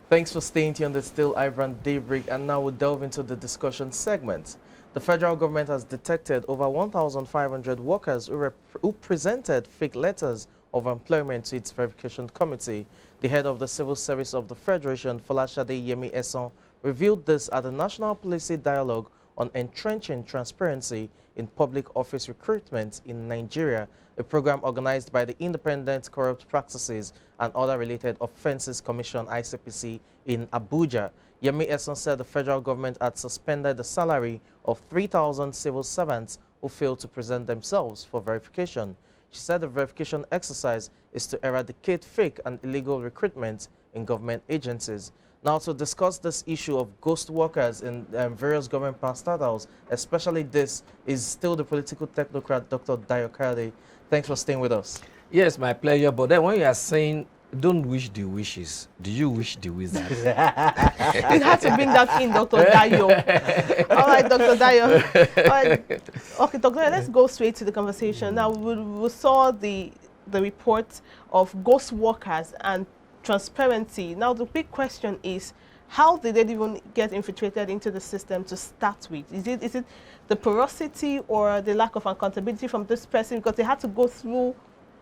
Thanks for staying tuned. It's still iBrand Daybreak, and now we'll delve into the discussion segment. The federal government has detected over 1,500 workers who presented fake letters of employment to its verification committee. The head of the Civil Service of the Federation, Folashade Yemi Esson, revealed this at the National Policy Dialogue on Entrenching Transparency in Public Office Recruitment in Nigeria, a program organized by the Independent Corrupt Practices and Other Related Offences Commission, ICPC, in Abuja. Yemi Esson said the federal government had suspended the salary of 3,000 civil servants who failed to present themselves for verification. She said the verification exercise is to eradicate fake and illegal recruitment in government agencies. Now, to discuss this issue of ghost workers in various government parastatals, especially this, is still the political technocrat, Dr. Dayo Kade. Thanks for staying with us. Yes, my pleasure. But then when you are saying, don't wish the wishes, do you wish the wizards? You had to bring that in, Dr. Dayo. All right, Dr. Dayo. All right. Okay, Dr. Dayo, let's go straight to the conversation. Now, we saw the report of ghost workers and transparency. Now, the big question is, how did they even get infiltrated into the system to start with? Is it the porosity or the lack of accountability from this person? Because they had to go through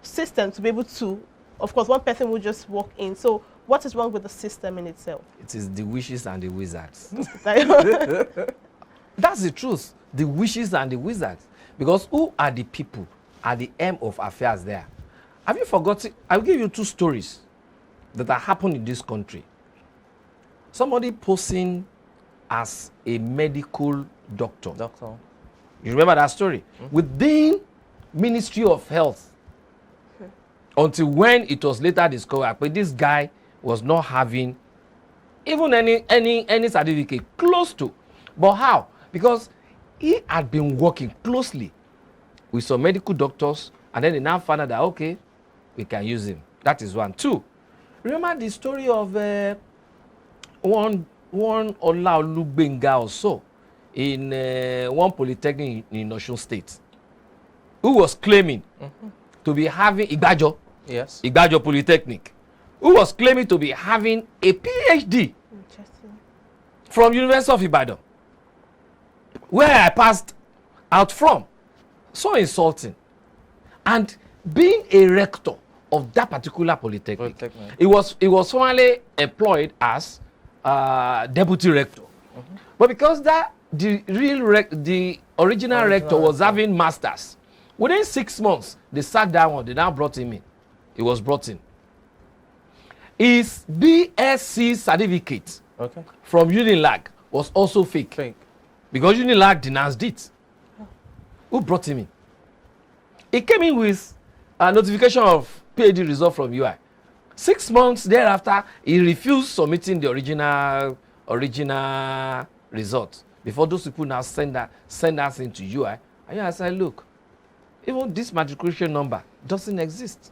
systems to be able to, of course, one person would just walk in. So what is wrong with the system in itself? It is the wishes and the wizards. Like- That's the truth. The wishes and the wizards. Because who are the people at the end of affairs there? Have you forgotten? I'll give you two stories that have happened in this country. Somebody posing as a medical doctor. You remember that story? Within Ministry of Health. Until when it was later discovered, but this guy was not having even any certificate close to. But how? Because he had been working closely with some medical doctors, and then they now found out that, okay, we can use him. That is one. Two, remember the story of one Olaolubenga or so in one polytechnic in Osun State, who was claiming to be having Igbajo, Yes. Igbajo Polytechnic, who was claiming to be having a PhD from University of Ibadan, where I passed out from. So insulting. And being a rector of that particular polytechnic, he was formerly employed as deputy rector. But because the original rector was having masters, within 6 months, they sacked that one. They now brought him in. He was brought in. His BSc certificate from Unilag was also fake. Because Unilag denounced it. Who brought him in? He came in with a notification of PhD result from UI. 6 months thereafter, he refused submitting the original result. Before those people now send us into UI. And I said, look, even this matriculation number doesn't exist.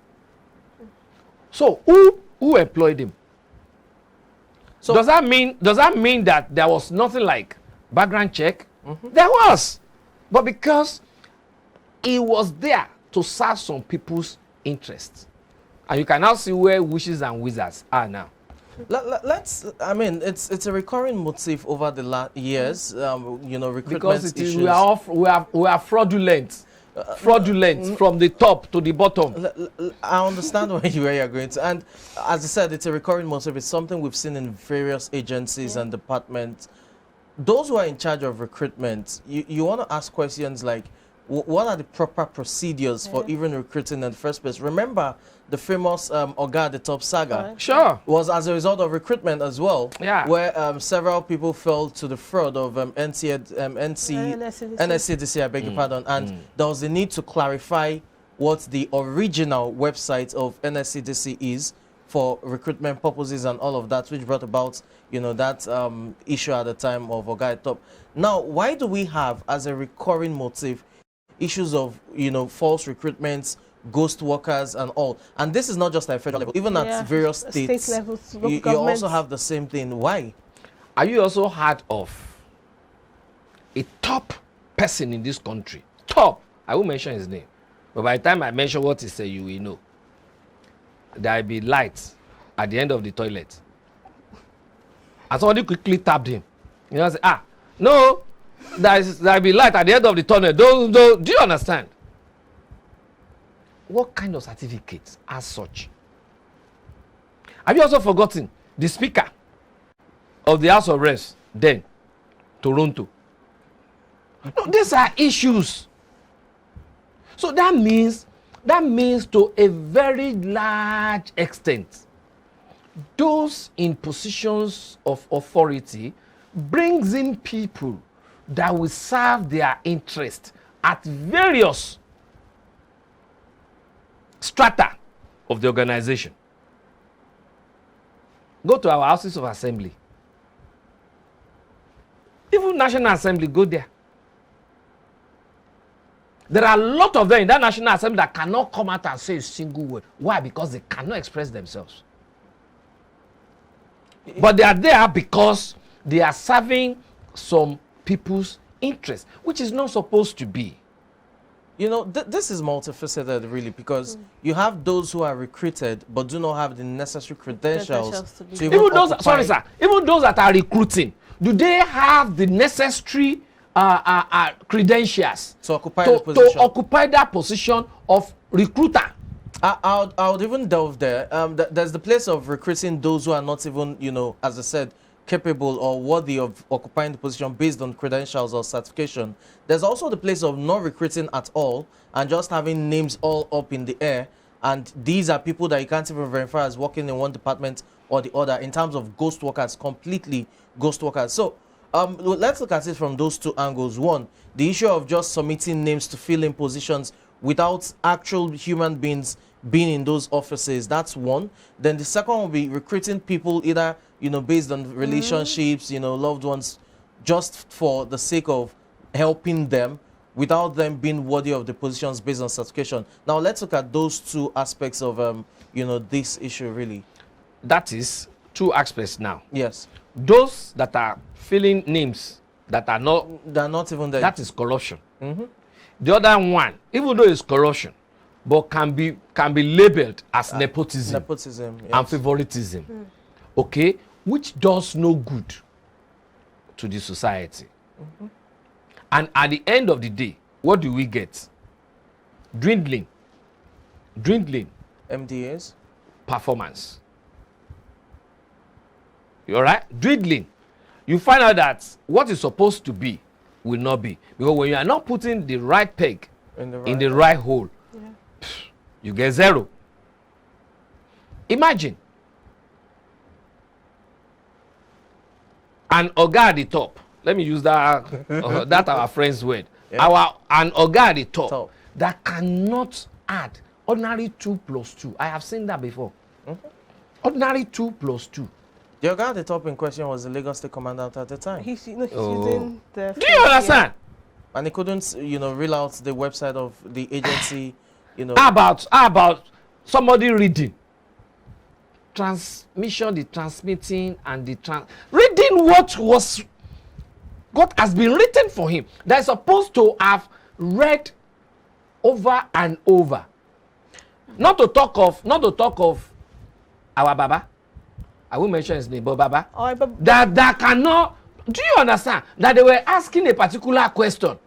So who employed him? So does that mean that there was nothing like background check? There was. But because he was there to serve some people's interests. And you can now see where wishes and wizards are now. I mean, it's a recurring motif over the years, you know, recruitment because issues. We are fraudulent. From the top to the bottom. I understand where you're going to. And as I said, it's a recurring motif. It's something we've seen in various agencies and departments. Those who are in charge of recruitment, you want to ask questions like, what are the proper procedures for even recruiting in the first place? Remember the famous Oga at the Top saga? Sure. Was as a result of recruitment as well. Yeah. Where several people fell to the fraud of NSCDC, I beg your pardon. And there was a need to clarify what the original website of NSCDC is for recruitment purposes and all of that, which brought about, you know, that issue at the time of Oga at Top. Now, why do we have as a recurring motive issues of, you know, false recruitments, ghost workers and all? And this is not just at federal level, even at various states, state levels, you also have the same thing. Why? Are you also heard of a top person in this country? Top. I won't mention his name. But by the time I mention what he said, you will know. There will be lights at the end of the toilet. And somebody quickly tapped him. You know, say, no, there'll be light at the end of the tunnel. Do you understand? What kind of certificates as such? Have you also forgotten the speaker of the House of Reps then, Toronto? No, these are issues. So that means to a very large extent, those in positions of authority brings in people that will serve their interest at various strata of the organization. Go to our houses of assembly. Even National Assembly, go there. There are a lot of them in that National Assembly that cannot come out and say a single word. Why? Because they cannot express themselves. But they are there because they are serving some people's interest, which is not supposed to be. You know, this is multifaceted, really, because you have those who are recruited but do not have the necessary credentials to even those, sorry, sir, even those that are recruiting, do they have the necessary credentials to occupy the position? To occupy that position of recruiter? I would even delve there. There's the place of recruiting those who are not even, you know, as I said, capable or worthy of occupying the position based on credentials or certification. There's also the place of not recruiting at all and just having names all up in the air. And these are people that you can't even verify as working in one department or the other in terms of ghost workers, completely ghost workers. So let's look at it from those two angles. One, the issue of just submitting names to fill in positions without actual human beings being in those offices. That's one. Then the second will be recruiting people either, you know, based on relationships, you know, loved ones, just for the sake of helping them without them being worthy of the positions based on certification. Now let's look at those two aspects of you know, this issue really. That is two aspects now. Yes. Those that are filling names that are not, they're not even there. that is corruption. The other one, even though it's corruption, but can be labeled as nepotism yes. and favoritism, okay, which does no good to the society. And at the end of the day, what do we get? Dwindling MDAs performance. You all right? Dwindling. You find out that what is supposed to be will not be, because when you are not putting the right peg in the right hole, you get zero. Imagine an oga at the top. Let me use that that our friend's word. An oga at the top that cannot add ordinary 2 plus 2. I have seen that before. Ordinary 2 plus 2. The oga at the top in question was the Lagos State Commandant at the time. He's using the... Do you understand? And he couldn't, you know, reel out the website of the agency, you know. How about somebody reading? Transmission, the transmitting, and the reading what has been written for him. They're supposed to have read over and over. Not to talk of our Baba. I won't mention his name, but Baba. That cannot. Do you understand that they were asking a particular question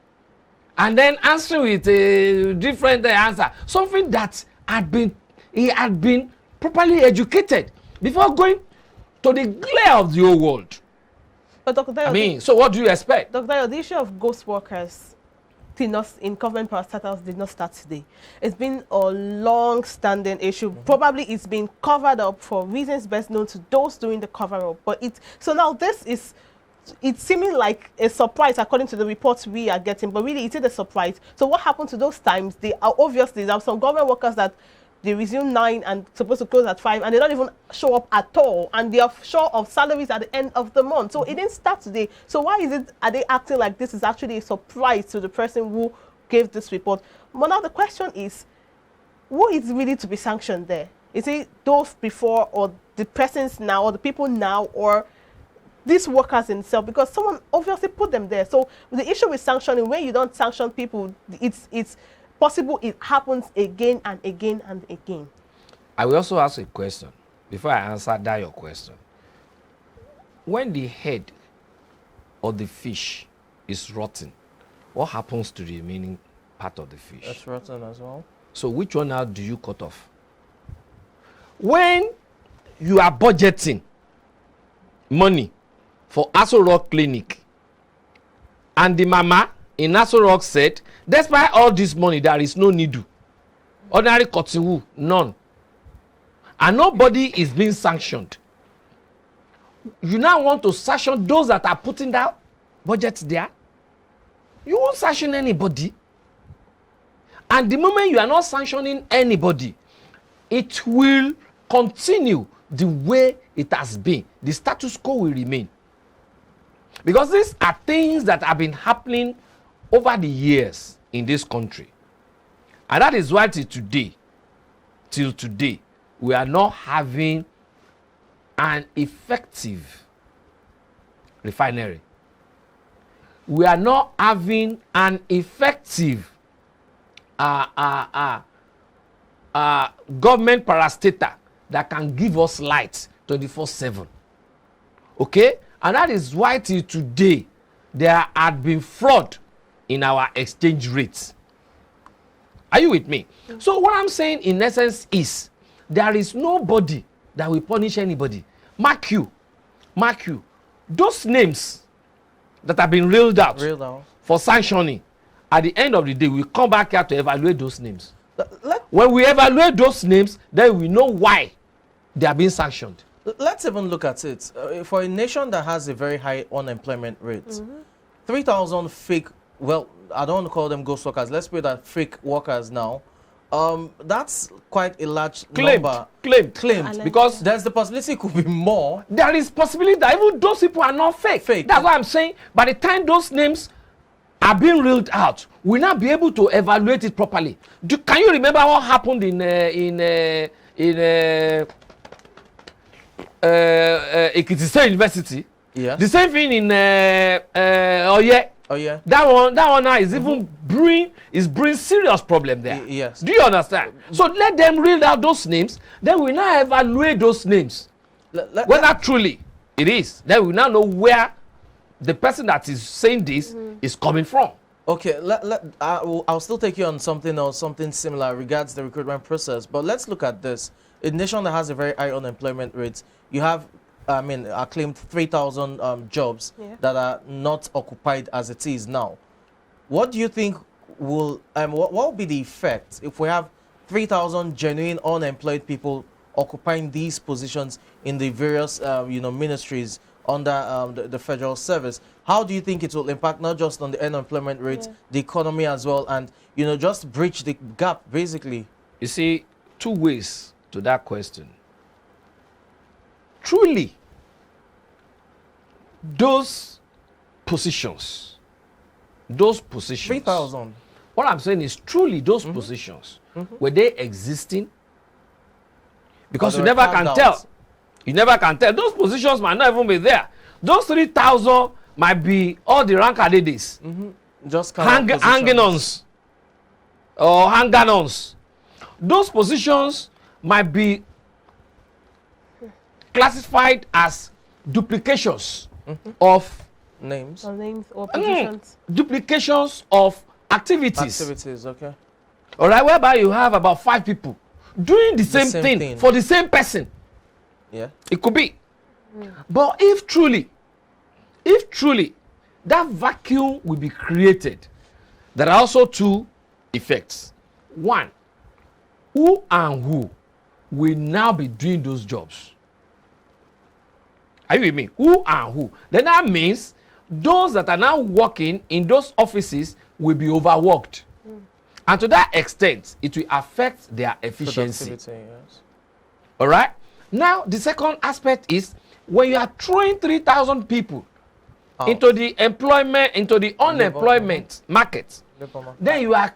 and then answering with a different answer? Something that he had been properly educated before going to the glare of the whole world. But Dr. Dayo, so what do you expect? Dr. Dayo, the issue of ghost workers in government parastatals did not start today. It's been a long-standing issue. Probably it's been covered up for reasons best known to those doing the cover-up. But so now this is, it's seeming like a surprise according to the reports we are getting, but really it is a surprise. So what happened to those times? They are obviously, there are some government workers that they resume 9 and supposed to close at 5, and they don't even show up at all, and they are short of salaries at the end of the month. So it didn't start today. So why are they acting like this is actually a surprise to the person who gave this report? But now the question is, who is really to be sanctioned there? Is it those before, or the persons now, or the people now, or these workers themselves? Because someone obviously put them there. So the issue with sanctioning, when you don't sanction people, it's possible it happens again and again and again. I will also ask a question before I answer that your question. when the head of the fish is rotten, what happens to the remaining part of the fish? That's rotten as well. So which one now do you cut off? When you are budgeting money for Aso Rock Clinic, and the mama in Aso Rock said, despite all this money, there is no needle. Ordinary cotton wool, none. And nobody is being sanctioned. You now want to sanction those that are putting that budget there? You won't sanction anybody. And the moment you are not sanctioning anybody, it will continue the way it has been. The status quo will remain. Because these are things that have been happening over the years in this country. And that is why till today, we are not having an effective refinery. We are not having an effective government parastatal that can give us light 24/7. Okay? And that is why till today, there had been fraud in our exchange rates. Are you with me? So what I'm saying in essence is, there is nobody that will punish anybody. Mark you, those names that have been reeled out for sanctioning, at the end of the day, we come back here to evaluate those names. When we evaluate those names, then we know why they are being sanctioned. Let's even look at it. For a nation that has a very high unemployment rate, 3,000 fake, well, I don't want to call them ghost workers, let's put that fake workers now. That's quite a large number. Claimed. Because there's the possibility it could be more. There is possibility that even those people are not fake. That's what I'm saying. By the time those names are being reeled out, we'll not be able to evaluate it properly. Can you remember what happened in Ekiti State University? Yeah. The same thing in Oye. Oh yeah. That one now is even bring serious problem there. Yes. Do you understand? So let them read out those names. Then we now evaluate those names. Whether truly it is. Then we now know where the person that is saying this is coming from. Okay. I'll still take you on something else, something similar regards the recruitment process. But let's look at this. A nation that has a very high unemployment rate, you have, claimed 3,000 jobs that are not occupied as it is now. What do you think will, what will be the effect if we have 3,000 genuine unemployed people occupying these positions in the various, ministries under the federal service? How do you think it will impact not just on the unemployment rate, the economy as well, and, just bridge the gap, basically? You see, two ways to that question. Truly, those positions, 3,000. What I'm saying is truly those positions, were they existing? Because you never can tell. You never can tell. Those positions might not even be there. Those 3,000 might be all the rank ladies. Just hanging-ons or hang-ons. Those positions might be classified as duplications of names or positions. Duplications of activities. Okay. All right, whereby you have about 5 people doing the same thing for the same person. Yeah. It could be. But if truly that vacuum will be created, there are also two effects. One, who and who will now be doing those jobs? Are you with me? Who and who? Then that means those that are now working in those offices will be overworked. And to that extent, it will affect their efficiency. Yes. All right? Now, the second aspect is when you are throwing 3,000 people into the unemployment market, then you are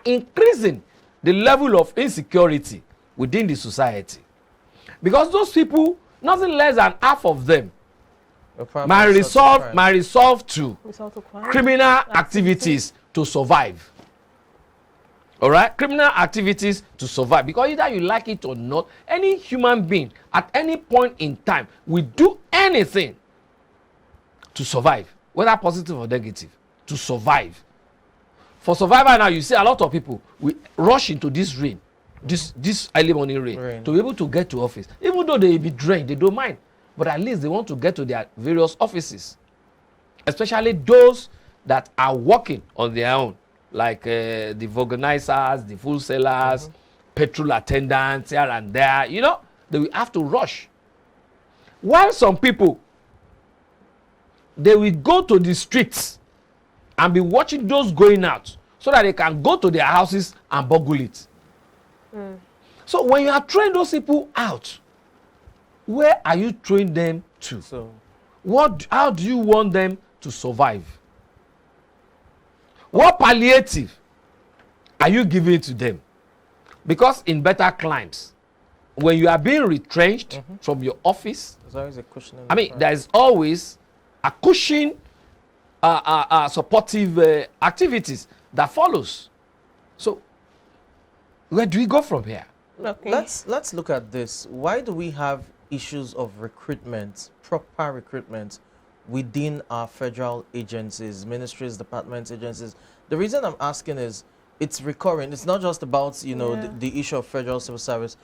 increasing the level of insecurity within the society. Because those people, nothing less than half of them might resolve to criminal activities to survive. All right, criminal activities to survive, because either you like it or not, any human being at any point in time will do anything to survive, whether positive or negative, to survive. For survival now, you see a lot of people will rush into this rain, this early morning rain, to be able to get to office. Even though they be drained, they don't mind, but at least they want to get to their various offices, especially those that are working on their own, like the vulcanizers, the full sellers, petrol attendants here and there. You know, they will have to rush. While some people, they will go to the streets and be watching those going out so that they can go to their houses and burgle it. So when you are throwing those people out, where are you throwing them to? So, How do you want them to survive? What palliative are you giving to them? Because in better climes, when you are being retrenched from your office, there's always a cushion. I mean, there is always a cushion, supportive activities that follows. So, where do we go from here? Okay. Let's look at this. Why do we have issues of recruitment, proper recruitment, within our federal agencies, ministries, departments, agencies? The reason I'm asking is it's recurring. It's not just about, you know, the issue of federal civil service.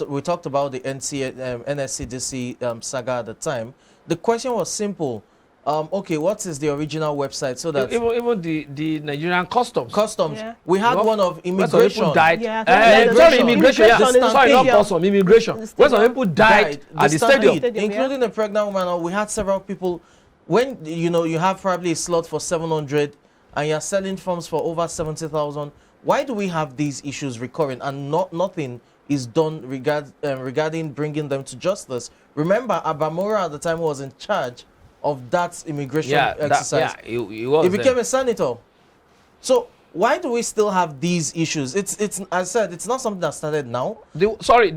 We talked about the NSCDC saga at the time. The question was simple. Okay, what is the original website? So that even the Nigerian customs. Yeah. We had one of immigration. Where some people died. Yeah, Sorry, immigration. Yeah. Immigration Sorry, not stadium. custom. Immigration. Where some people died at the stadium. Including a pregnant woman. We had several people. When you know you have probably a slot for 700, and you're selling forms for over 70,000. Why do we have these issues recurring and nothing is done regarding bringing them to justice? Remember, Abamora at the time was in charge of that immigration exercise. He was. He became a senator. So why do we still have these issues? It's as I said, it's not something that started now. The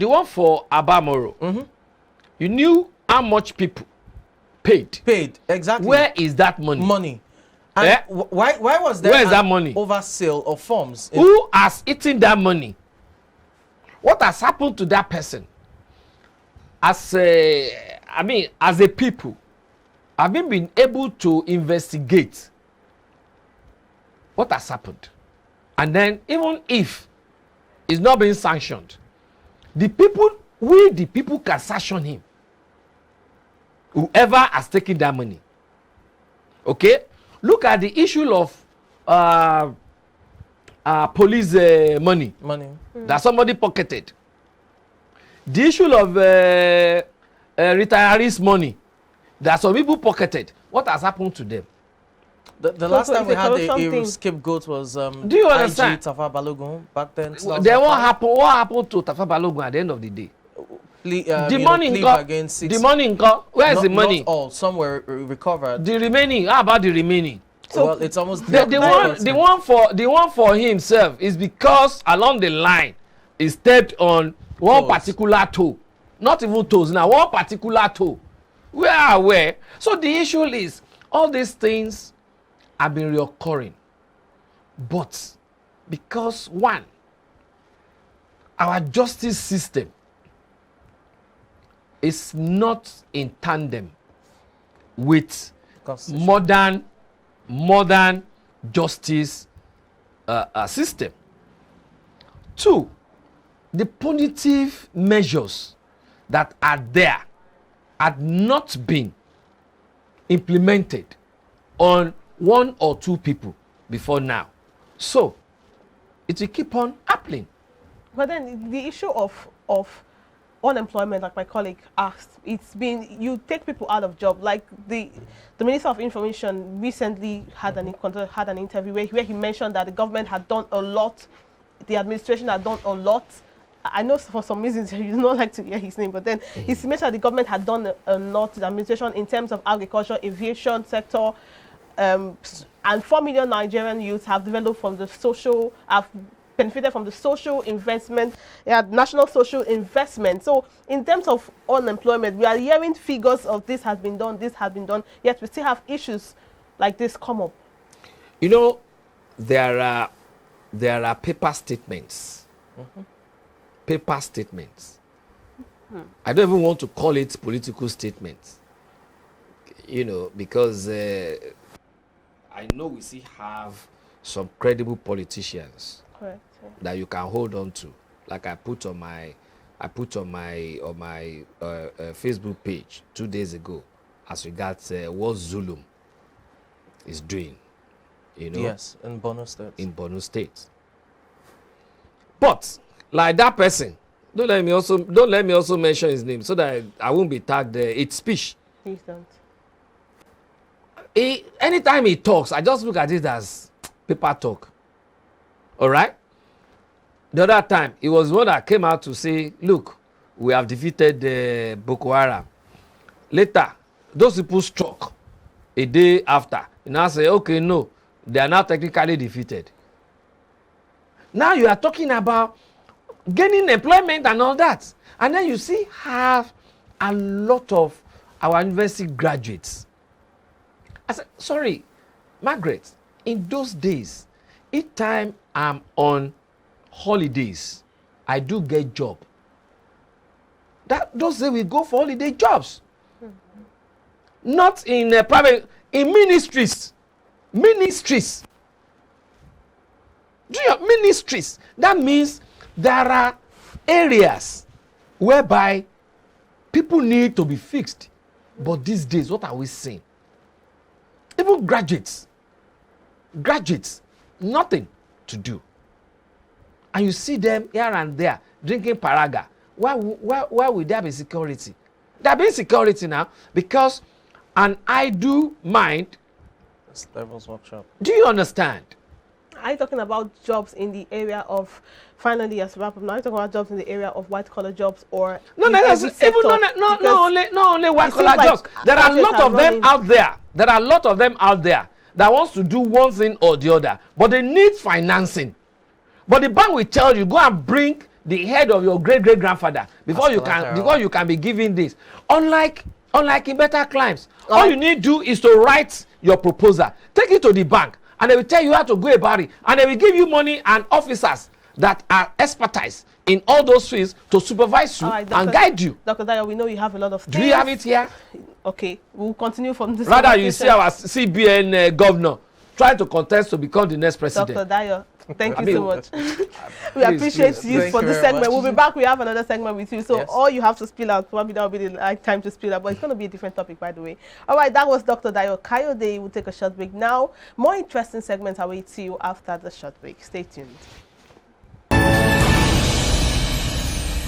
one for Abamoro. You knew how much people paid. Exactly. Where is that money? And why was there Where is that money? Oversale of forms? Who has eaten that money? What has happened to that person? As a people, have we been able to investigate what has happened? And then even if it's not being sanctioned, the people can sanction him. Whoever has taken that money. Okay? Look at the issue of police money that somebody pocketed. The issue of retirees money that some people pocketed. What has happened to them? The last time we had a scapegoat was do you understand? IG Tafa Balogun back then. Then what happened to Tafa Balogun at the end of the day? The money, where is the money? Not all, some were recovered. The remaining, how about the remaining? So well, it's almost the one for himself is because along the line he stepped on one particular toe, not even toes now, one particular toe. We are aware. So the issue is all these things have been reoccurring, but because one, our justice system is not in tandem with modern justice system. Two, the punitive measures that are there had not been implemented on one or two people before now. So it will keep on happening. But then the issue of unemployment, like my colleague asked, it's been, you take people out of job. Like the Minister of Information recently had an interview where he mentioned that the government had done a lot, the administration had done a lot. I know for some reasons you do not like to hear his name, but then he mentioned that the government had done a lot, the administration, in terms of agriculture, aviation sector, and 4 million Nigerian youths have developed from the social, have benefited from the social investment, national social investment. So in terms of unemployment, we are hearing figures of this has been done, yet we still have issues like this come up. You know, there are there are paper statements. Paper statements. I don't even want to call it political statements. You know, because I know we still have some credible politicians Correct. Yeah. that you can hold on to. Like I put on my Facebook page 2 days ago as regards what Zulum is doing. You know, Yes, in Borno State. in Borno State. But like that person, don't let me also mention his name so that I won't be tagged there. It's speech. Please don't. Anytime he talks, I just look at it as paper talk. All right. The other time, it was one that came out to say, look, we have defeated Boko Haram. Later, those people struck a day after. You now say, okay, no, they are now technically defeated. Now you are talking about gaining employment and all that. And then you see have a lot of our university graduates. I said, sorry, Margaret, in those days, each time I'm on holidays, I do get job. Those days we go for holiday jobs. Not in private, in ministries. Ministries. Do you ministries? That means there are areas whereby people need to be fixed. But these days, what are we seeing? Even graduates, nothing to do. And you see them here and there drinking paraga. Why would there be security? There be security now because an idle mind. It's Devil's Workshop. Do you understand? Are you talking about jobs in the area of, finally as wrap up, now are you talking about jobs in the area of white collar jobs or No, in no, every even sector? not Because only white it collar seems like jobs. There are a graduates lot are of them running- out there. There are a lot of them out there that wants to do one thing or the other, but they need financing. But the bank will tell you, go and bring the head of your great grandfather before you can be given this. Unlike in better climes, all you need to do is to write your proposal, take it to the bank, and they will tell you how to go about it, and they will give you money and officers that are expertise in all those fields to supervise you and guide you. Dr. Dayo, we know you have a lot of things. Do we have it here? Okay, we'll continue from this. Rather, you see our CBN governor trying to contest to become the next president. Dr. Dayo, thank you so much. We appreciate please. you Thank for you this very segment. much. We'll be back. We have another segment with you. So Yes. all you have to spill out, probably that will be the right time to spill out, but it's going to be a different topic, by the way. All right, that was Dr. Dayo Kayode. We'll take a short break now. More interesting segments await you after the short break. Stay tuned.